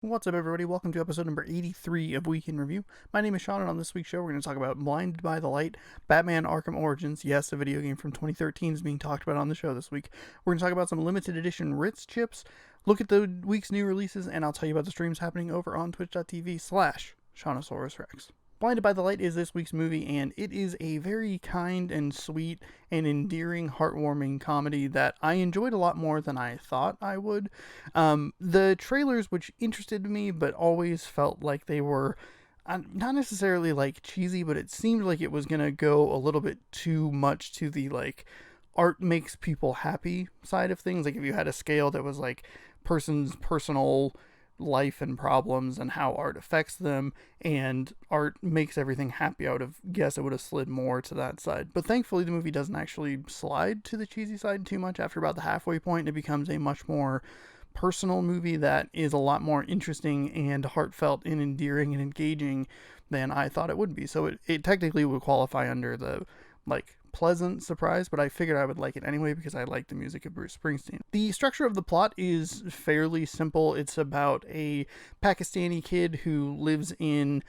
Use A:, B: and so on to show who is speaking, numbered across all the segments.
A: What's up, everybody? Welcome to episode number 83 of Week in Review. My name is Sean, and on this week's show, we're going to talk about Blinded by the Light, Batman Arkham Origins. Yes, a video game from 2013 is being talked about on the show this week. We're going to talk about some limited edition Ritz chips, look at the week's new releases, and I'll tell you about the streams happening over on twitch.tv/Shaunosaurus Rex. Blinded by the Light is this week's movie, and it is a very kind and sweet and endearing, heartwarming comedy that I enjoyed a lot more than I thought I would. The trailers, which interested me, but always felt like they were not necessarily like cheesy, but it seemed like it was gonna go a little bit too much to the like art makes people happy side of things. Like if you had a scale that was like person's personal life and problems and how art affects them, and art makes everything happy, I would have guessed it would have slid more to that side. But thankfully the movie doesn't actually slide to the cheesy side too much. After about the halfway point, it becomes a much more personal movie that is a lot more interesting and heartfelt and endearing and engaging than I thought it would be. So it technically would qualify under the like pleasant surprise, but I figured I would like it anyway because I like the music of Bruce Springsteen. The structure of the plot is fairly simple. It's about a Pakistani kid who lives in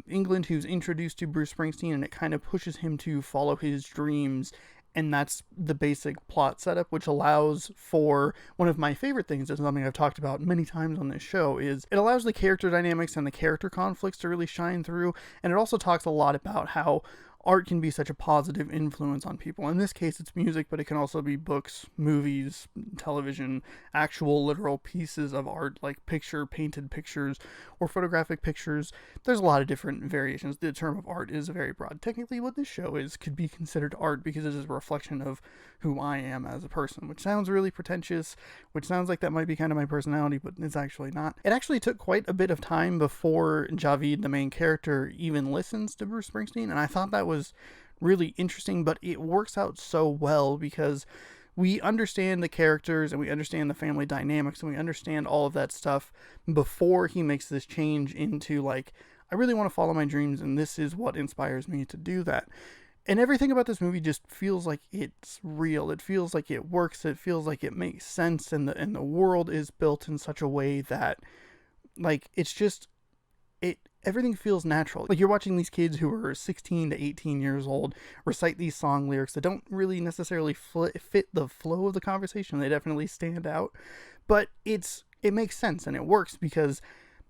A: England who's introduced to Bruce Springsteen, and it kind of pushes him to follow his dreams. And that's the basic plot setup, which allows for one of my favorite things. It's something I've talked about many times on this show, is it allows the character dynamics and the character conflicts to really shine through. And it also talks a lot about how art can be such a positive influence on people. In this case, it's music, but it can also be books, movies, television, actual literal pieces of art, like painted pictures, or photographic pictures. There's a lot of different variations. The term of art is very broad. Technically, what this show is could be considered art because it is a reflection of who I am as a person, which sounds really pretentious, which sounds like that might be kind of my personality, but it's actually not. It actually took quite a bit of time before Javid, the main character, even listens to Bruce Springsteen, and I thought that was really interesting, but it works out so well because we understand the characters and we understand the family dynamics and we understand all of that stuff before he makes this change into like, I really want to follow my dreams and this is what inspires me to do that. And everything about this movie just feels like it's real. It feels like it works. It feels like it makes sense, and the world is built in such a way that like it's just it everything feels natural. Like you're watching these kids who are 16 to 18 years old recite these song lyrics that don't really necessarily fit the flow of the conversation. They definitely stand out, but it makes sense and it works because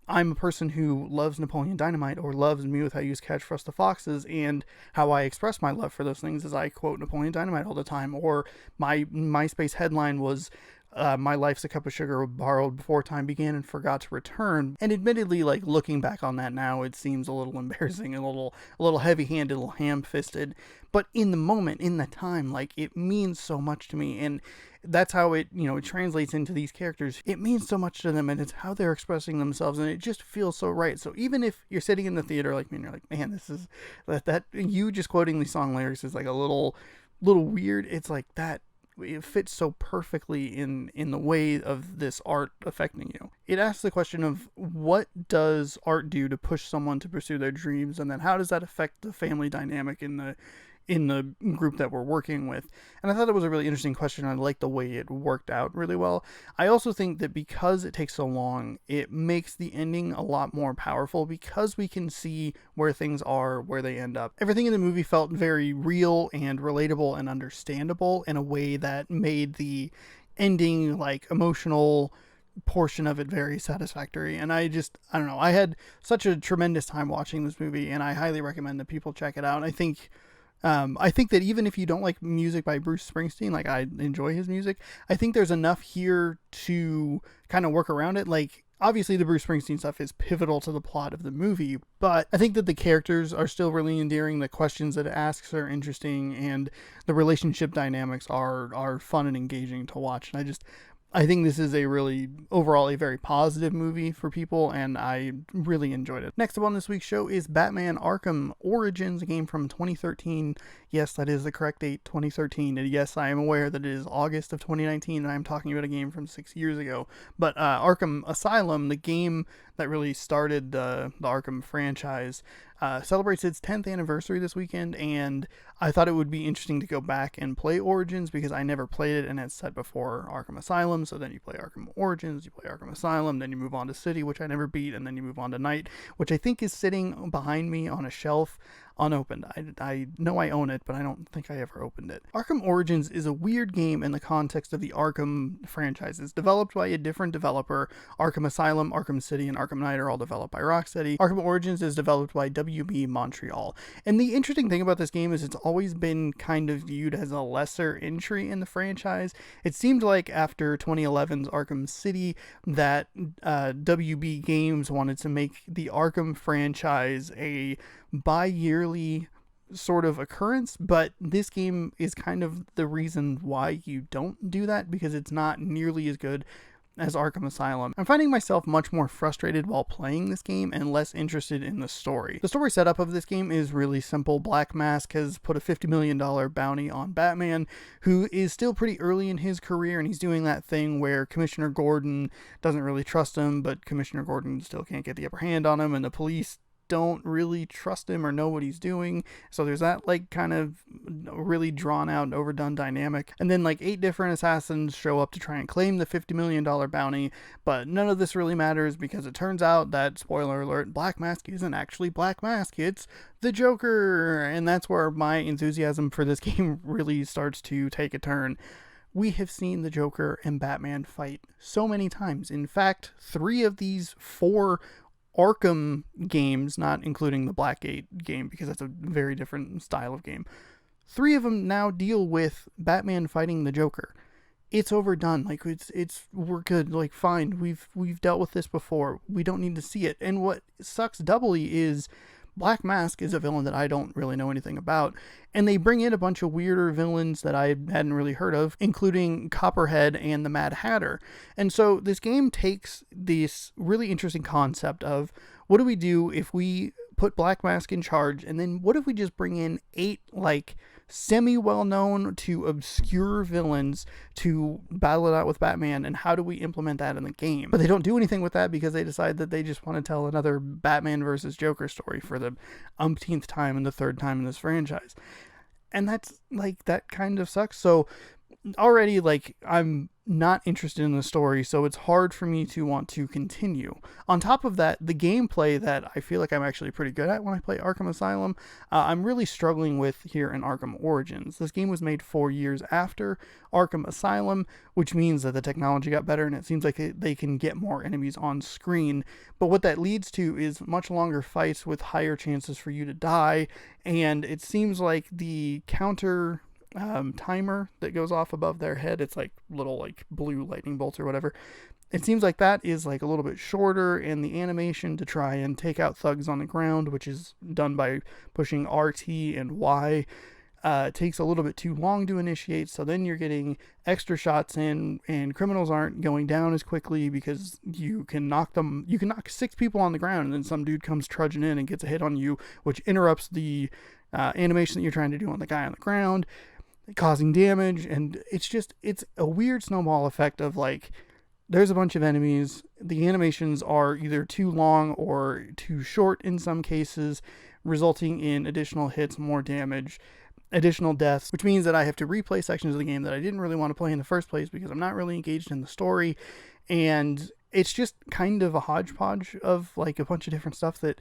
A: I'm a person who loves Napoleon Dynamite or loves Me With How You Use Catch Frost the Foxes, and how I express my love for those things is I quote Napoleon Dynamite all the time. Or my MySpace headline was my life's a cup of sugar borrowed before time began and forgot to return. And admittedly, like looking back on that now, it seems a little embarrassing, a little heavy-handed, a little ham-fisted. But in the moment, in the time, like it means so much to me, and that's how it it translates into these characters. It means so much to them, and it's how they're expressing themselves, and it just feels so right. So even if you're sitting in the theater like me, and you're like, man, this is that you just quoting these song lyrics is like a little weird. It's like that it fits so perfectly in the way of this art affecting you. It asks the question of what does art do to push someone to pursue their dreams, and then how does that affect the family dynamic in the group that we're working with. And I thought it was a really interesting question. I like the way it worked out really well. I also think that because it takes so long, it makes the ending a lot more powerful because we can see where things are, where they end up. Everything in the movie felt very real and relatable and understandable in a way that made the ending like emotional portion of it very satisfactory. And I don't know, I had such a tremendous time watching this movie, and I highly recommend that people check it out. I think that even if you don't like music by Bruce Springsteen, like I enjoy his music, I think there's enough here to kind of work around it. Like, obviously the Bruce Springsteen stuff is pivotal to the plot of the movie, but I think that the characters are still really endearing. The questions that it asks are interesting, and the relationship dynamics are fun and engaging to watch. And I think this is overall a very positive movie for people, and I really enjoyed it. Next up on this week's show is Batman Arkham Origins, a game from 2013. Yes, that is the correct date, 2013. And yes, I am aware that it is August of 2019, and I'm talking about a game from 6 years ago. But Arkham Asylum, the game that really started the Arkham franchise, celebrates its 10th anniversary this weekend, and I thought it would be interesting to go back and play Origins because I never played it, and it's set before Arkham Asylum. So then you play Arkham Origins, you play Arkham Asylum, then you move on to City, which I never beat, and then you move on to Night, which I think is sitting behind me on a shelf unopened. I know I own it, but I don't think I ever opened it. Arkham Origins is a weird game in the context of the Arkham franchise. It's developed by a different developer. Arkham Asylum, Arkham City, and Arkham Knight are all developed by Rocksteady. Arkham Origins is developed by WB Montreal. And the interesting thing about this game is it's always been kind of viewed as a lesser entry in the franchise. It seemed like after 2011's Arkham City that WB Games wanted to make the Arkham franchise a bi-yearly sort of occurrence, but this game is kind of the reason why you don't do that, because it's not nearly as good as Arkham Asylum. I'm finding myself much more frustrated while playing this game and less interested in the story. The story setup of this game is really simple. Black Mask has put a $50 million bounty on Batman, who is still pretty early in his career, and he's doing that thing where Commissioner Gordon doesn't really trust him, but Commissioner Gordon still can't get the upper hand on him, and the police don't really trust him or know what he's doing. So there's that like kind of really drawn out and overdone dynamic. And then like 8 different assassins show up to try and claim the $50 million bounty, but none of this really matters because it turns out that, spoiler alert, Black Mask isn't actually Black Mask, it's the Joker. And that's where my enthusiasm for this game really starts to take a turn. We have seen the Joker and Batman fight so many times. In fact, 3 of these 4 Arkham games, not including the Blackgate game because that's a very different style of game, 3 of them now deal with Batman fighting the Joker. It's overdone. Like we're good. Like fine, we've dealt with this before. We don't need to see it. And what sucks doubly is Black Mask is a villain that I don't really know anything about, and they bring in a bunch of weirder villains that I hadn't really heard of, including Copperhead and the Mad Hatter. And so this game takes this really interesting concept of, what do we do if we put Black Mask in charge, and then what if we just bring in 8 like semi-well-known to obscure villains to battle it out with Batman, and how do we implement that in the game? But they don't do anything with that because they decide that they just want to tell another Batman versus Joker story for the umpteenth time and the 3rd time in this franchise. And that's like, that kind of sucks. So already, like, I'm not interested in the story, so it's hard for me to want to continue. On top of that, the gameplay that I feel like I'm actually pretty good at when I play Arkham Asylum, I'm really struggling with here in Arkham Origins. This game was made 4 years after Arkham Asylum, which means that the technology got better and it seems like they can get more enemies on screen, but what that leads to is much longer fights with higher chances for you to die, and it seems like the counter timer that goes off above their head, it's like little like blue lightning bolts or whatever, it seems like that is like a little bit shorter, and the animation to try and take out thugs on the ground, which is done by pushing RT and Y, takes a little bit too long to initiate. So then you're getting extra shots in, and criminals aren't going down as quickly because you can knock 6 people on the ground, and then some dude comes trudging in and gets a hit on you, which interrupts the animation that you're trying to do on the guy on the ground, causing damage. And it's a weird snowball effect of like, there's a bunch of enemies, the animations are either too long or too short in some cases, resulting in additional hits, more damage, additional deaths, which means that I have to replay sections of the game that I didn't really want to play in the first place because I'm not really engaged in the story. And it's just kind of a hodgepodge of like a bunch of different stuff that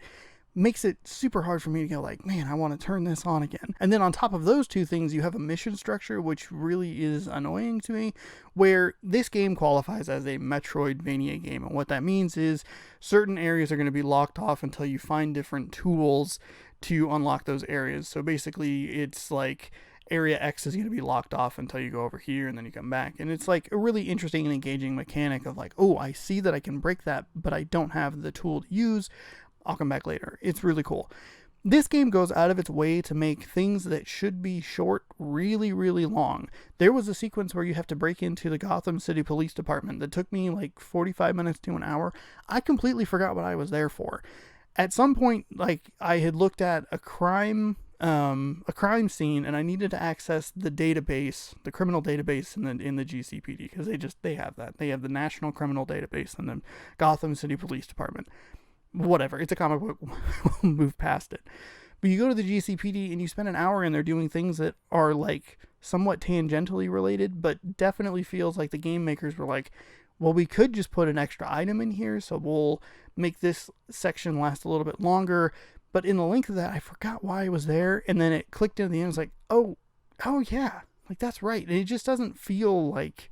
A: makes it super hard for me to go like, man, I want to turn this on again. And then on top of those 2 things, you have a mission structure, which really is annoying to me, where this game qualifies as a Metroidvania game. And what that means is certain areas are going to be locked off until you find different tools to unlock those areas. So basically it's like area X is going to be locked off until you go over here and then you come back. And it's like a really interesting and engaging mechanic of like, oh, I see that I can break that, but I don't have the tool to use. I'll come back later. It's really cool. This game goes out of its way to make things that should be short really, really long. There was a sequence where you have to break into the Gotham City Police Department that took me like 45 minutes to an hour. I completely forgot what I was there for. At some point, like, I had looked at a crime scene, and I needed to access the database, the criminal database in the GCPD, because they have that. They have the National Criminal Database in the Gotham City Police Department. whatever. It's a comic book. We'll move past it. But you go to the GCPD and you spend an hour in there doing things that are like somewhat tangentially related, but definitely feels like the game makers were like, well, we could just put an extra item in here, so we'll make this section last a little bit longer. But in the length of that, I forgot why it was there, and then it clicked into the end. It's like, oh yeah, like that's right. And it just doesn't feel like,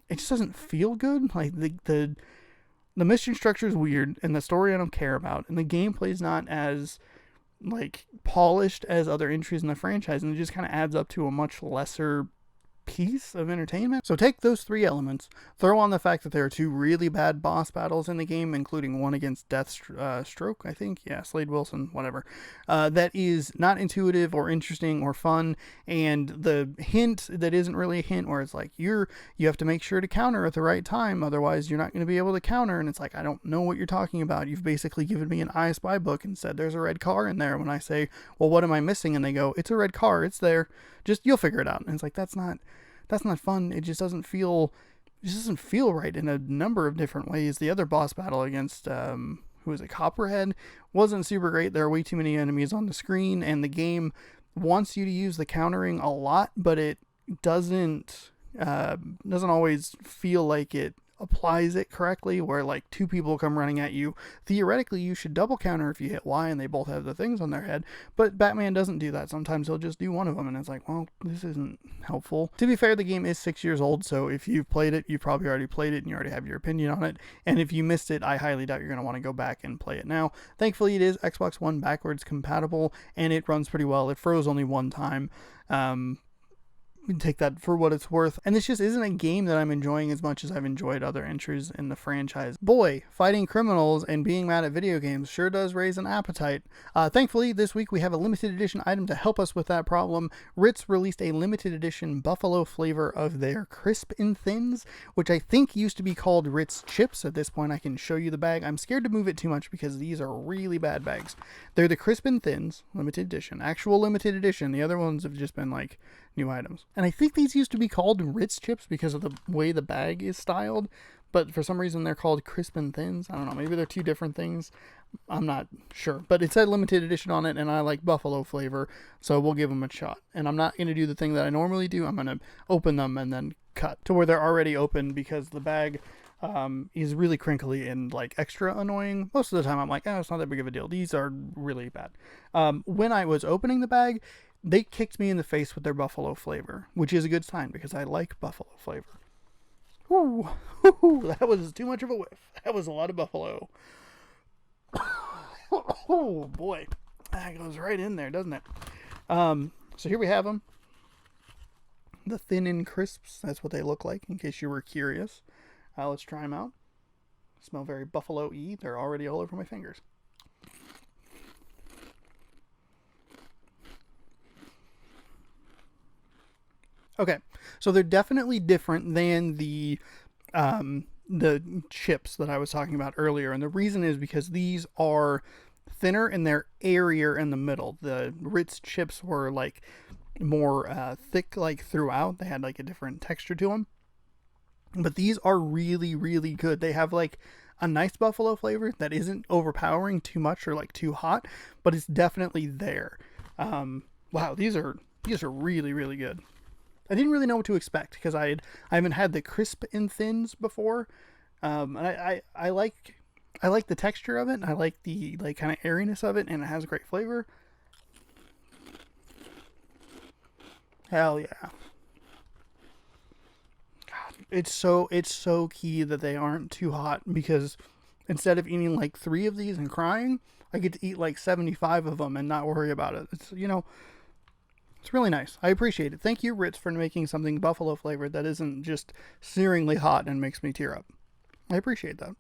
A: it just doesn't feel good. Like the mission structure is weird, and the story I don't care about, and the gameplay is not as like polished as other entries in the franchise, and it just kind of adds up to a much lesser piece of entertainment. So take those three elements, throw on the fact that there are two really bad boss battles in the game, including one against Deathstroke, I think, yeah, Slade Wilson, whatever, that is not intuitive or interesting or fun, and the hint that isn't really a hint, where it's like you have to make sure to counter at the right time, otherwise you're not going to be able to counter, and it's like, I don't know what you're talking about. You've basically given me an I Spy book and said there's a red car in there. When I say, well, what am I missing? And they go, it's a red car, it's there, just you'll figure it out. And it's like, that's not fun. It just doesn't feel right in a number of different ways. The other boss battle against who was it, Copperhead, wasn't super great. There are way too many enemies on the screen, and the game wants you to use the countering a lot, but it doesn't always feel like it applies it correctly, where like two people come running at you. Theoretically, you should double counter if you hit Y and they both have the things on their head, but Batman doesn't do that. Sometimes he'll just do one of them, and it's like, well, this isn't helpful. To be fair, the game is 6 years old, so if you've played it, you've probably already played it and you already have your opinion on it, and if you missed it, I highly doubt you're going to want to go back and play it now. Thankfully, it is Xbox One backwards compatible, and it runs pretty well. It froze only one time. Take that for what it's worth. And this just isn't a game that I'm enjoying as much as I've enjoyed other entries in the franchise. Boy, fighting criminals and being mad at video games sure does raise an appetite. Thankfully, this week we have a limited edition item to help us with that problem. Ritz released a limited edition buffalo flavor of their Crisp and Thins, which I think used to be called Ritz Chips. At this point, I can show you the bag. I'm scared to move it too much because these are really bad bags. They're the Crisp and Thins limited edition, actual limited edition. The other ones have just been like new items. And I think these used to be called Ritz Chips because of the way the bag is styled, but for some reason they're called Crisp and Thins. I don't know, maybe they're two different things. I'm not sure, but it said limited edition on it, and I like buffalo flavor, so we'll give them a shot. And I'm not going to do the thing that I normally do. I'm going to open them and then cut to where they're already open, because the bag is really crinkly and like extra annoying. Most of the time I'm like, it's not that big of a deal. These are really bad. When I was opening the bag, they kicked me in the face with their buffalo flavor, which is a good sign because I like buffalo flavor. Ooh, that was too much of a whiff. That was a lot of buffalo. Oh boy, that goes right in there, doesn't it? So here we have them. The Thin and Crisps, that's what they look like, in case you were curious. Let's try them out. Smell very buffalo-y. They're already all over my fingers. Okay, so they're definitely different than the chips that I was talking about earlier, and the reason is because these are thinner and they're airier in the middle. The Ritz chips were like more thick, like throughout. They had like a different texture to them, but these are really, really good. They have like a nice buffalo flavor that isn't overpowering too much or like too hot, but it's definitely there. Wow, these are really, really good. I didn't really know what to expect because I haven't had the Crisp and Thins before, and I like the texture of it. I like the like kind of airiness of it, and it has great flavor. Hell yeah! God, it's so key that they aren't too hot, because instead of eating like 3 of these and crying, I get to eat like 75 of them and not worry about it. It's It's really nice. I appreciate it. Thank you, Ritz, for making something buffalo flavored that isn't just searingly hot and makes me tear up. I appreciate that.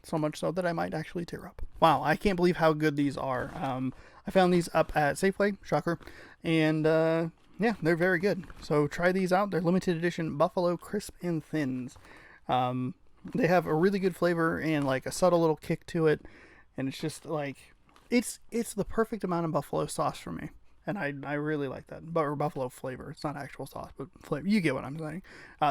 A: So much so that I might actually tear up. Wow, I can't believe how good these are. I found these up at Safeway, shocker, and yeah, they're very good. So try these out. They're limited edition Buffalo Crisp and Thins. They have a really good flavor and like a subtle little kick to it, and it's just like it's the perfect amount of buffalo sauce for me. And I really like that. Buffalo flavor. It's not actual sauce, but flavor. You get what I'm saying.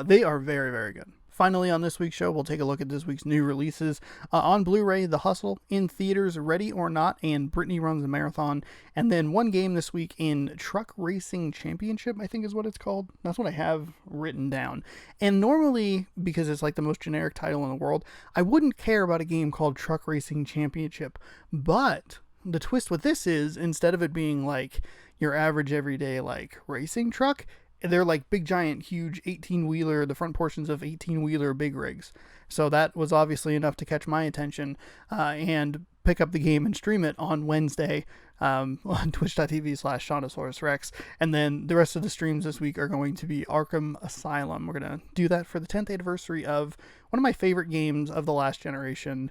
A: They are very, very good. Finally, on this week's show, we'll take a look at this week's new releases. On Blu-ray, The Hustle, in theaters, Ready or Not, and Brittany Runs a Marathon. And then one game this week in Truck Racing Championship, I think is what it's called. That's what I have written down. And normally, because it's like the most generic title in the world, I wouldn't care about a game called Truck Racing Championship. But the twist with this is, instead of it being like your average everyday like racing truck, they're like big, giant, huge 18-wheeler, the front portions of 18-wheeler big rigs. So that was obviously enough to catch my attention and pick up the game and stream it on Wednesday on twitch.tv/ShaunosaurusRex. And then the rest of the streams this week are going to be Arkham Asylum. We're going to do that for the 10th anniversary of one of my favorite games of the last generation,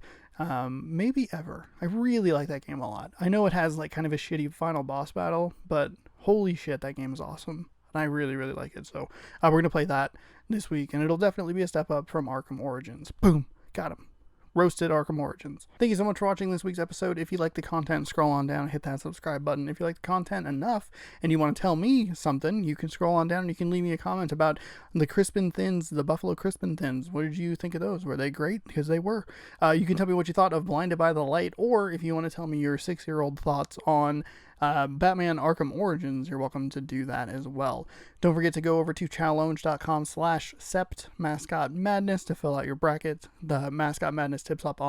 A: maybe ever. I really like that game a lot. I know it has like kind of a shitty final boss battle, but holy shit, that game is awesome. And I really, really like it. So we're going to play that this week, and it'll definitely be a step up from Arkham Origins. Boom. Got him. Roasted Arkham Origins. Thank you so much for watching this week's episode. If you like the content, scroll on down and hit that subscribe button. If you like the content enough and you want to tell me something, you can scroll on down and you can leave me a comment about the Crispin Thins, the Buffalo Crispin Thins. What did you think of those? Were they great? Because they were. You can tell me what you thought of Blinded by the Light, or if you want to tell me your 6-year-old thoughts on Batman Arkham Origins, you're welcome to do that as well. Don't forget to go over to challenge.com/sept mascot madness to fill out your bracket. The Mascot Madness tips off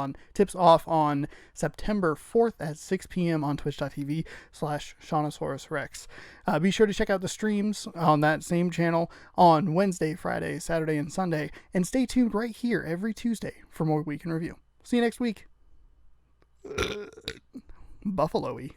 A: on September 4th at 6 p.m. on twitch.tv/ShaunosaurusRex. Be sure to check out the streams on that same channel on Wednesday, Friday, Saturday, and Sunday, and stay tuned right here every Tuesday for more Week in Review. See you next week. Buffalo-y.